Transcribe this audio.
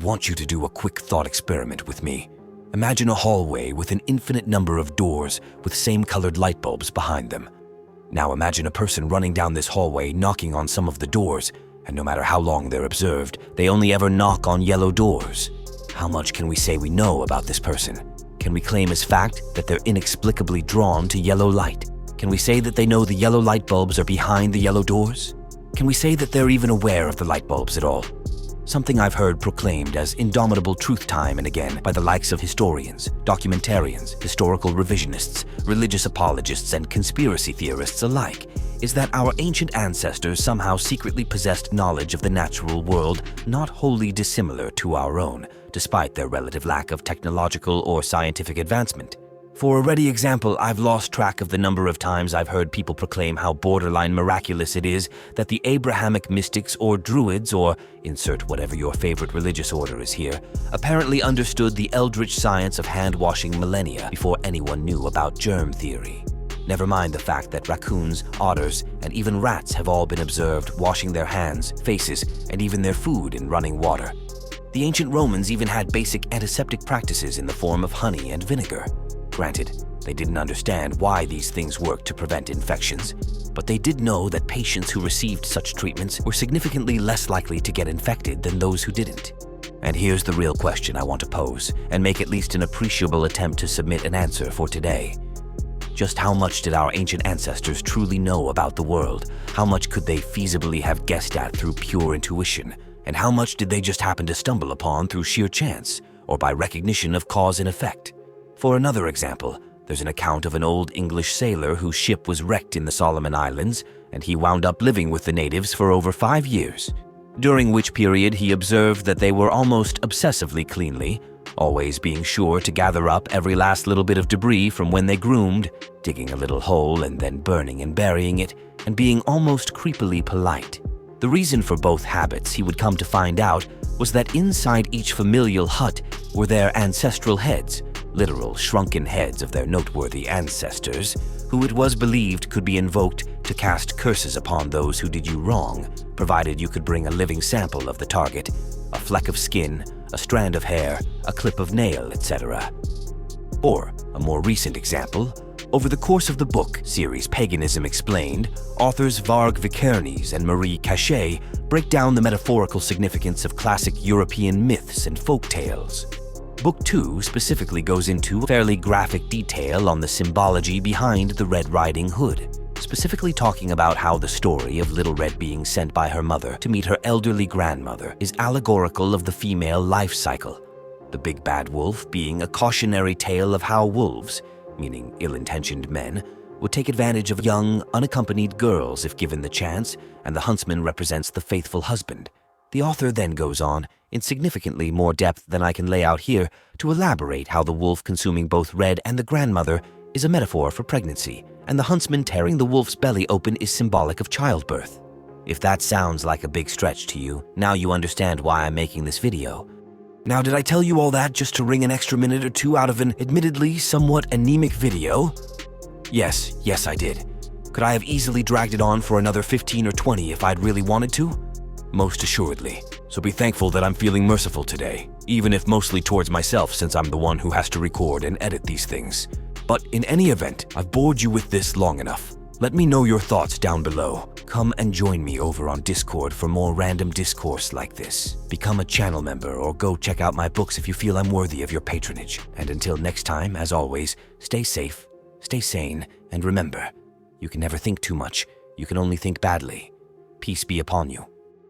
want you to do a quick thought experiment with me. Imagine a hallway with an infinite number of doors with same-colored light bulbs behind them. Now imagine a person running down this hallway knocking on some of the doors, and no matter how long they're observed, they only ever knock on yellow doors. How much can we say we know about this person? Can we claim as fact that they're inexplicably drawn to yellow light? Can we say that they know the yellow light bulbs are behind the yellow doors? Can we say that they're even aware of the light bulbs at all? Something I've heard proclaimed as indomitable truth time and again by the likes of historians, documentarians, historical revisionists, religious apologists, and conspiracy theorists alike is that our ancient ancestors somehow secretly possessed knowledge of the natural world not wholly dissimilar to our own, despite their relative lack of technological or scientific advancement. For a ready example, I've lost track of the number of times I've heard people proclaim how borderline miraculous it is that the Abrahamic mystics or druids, or insert whatever your favorite religious order is here, apparently understood the eldritch science of hand-washing millennia before anyone knew about germ theory. Never mind the fact that raccoons, otters, and even rats have all been observed washing their hands, faces, and even their food in running water. The ancient Romans even had basic antiseptic practices in the form of honey and vinegar. Granted, they didn't understand why these things worked to prevent infections, but they did know that patients who received such treatments were significantly less likely to get infected than those who didn't. And here's the real question I want to pose, and make at least an appreciable attempt to submit an answer for today. Just how much did our ancient ancestors truly know about the world? How much could they feasibly have guessed at through pure intuition? And how much did they just happen to stumble upon through sheer chance, or by recognition of cause and effect? For another example, there's an account of an old English sailor whose ship was wrecked in the Solomon Islands, and he wound up living with the natives for over 5 years, during which period he observed that they were almost obsessively cleanly, always being sure to gather up every last little bit of debris from when they groomed, digging a little hole and then burning and burying it, and being almost creepily polite. The reason for both habits, he would come to find out, was that inside each familial hut were their ancestral heads, literal shrunken heads of their noteworthy ancestors, who it was believed could be invoked to cast curses upon those who did you wrong, provided you could bring a living sample of the target, a fleck of skin, a strand of hair, a clip of nail, etc. Or, a more recent example, over the course of the book series Paganism Explained, authors Varg Vikernes and Marie Cachet break down the metaphorical significance of classic European myths and folk tales. Book 2 specifically goes into fairly graphic detail on the symbology behind the Red Riding Hood, specifically talking about how the story of Little Red being sent by her mother to meet her elderly grandmother is allegorical of the female life cycle, the big bad wolf being a cautionary tale of how wolves, meaning ill-intentioned men, would take advantage of young, unaccompanied girls if given the chance, and the huntsman represents the faithful husband. The author then goes on, in significantly more depth than I can lay out here, to elaborate how the wolf consuming both Red and the grandmother is a metaphor for pregnancy, and the huntsman tearing the wolf's belly open is symbolic of childbirth. If that sounds like a big stretch to you, now you understand why I'm making this video. Now, did I tell you all that just to wring an extra minute or two out of an admittedly somewhat anemic video? Yes, I did. Could I have easily dragged it on for another 15 or 20 if I'd really wanted to? Most assuredly. So be thankful that I'm feeling merciful today, even if mostly towards myself since I'm the one who has to record and edit these things. But in any event, I've bored you with this long enough. Let me know your thoughts down below. Come and join me over on Discord for more random discourse like this. Become a channel member or go check out my books if you feel I'm worthy of your patronage. And until next time, as always, stay safe, stay sane, and remember, you can never think too much. You can only think badly. Peace be upon you.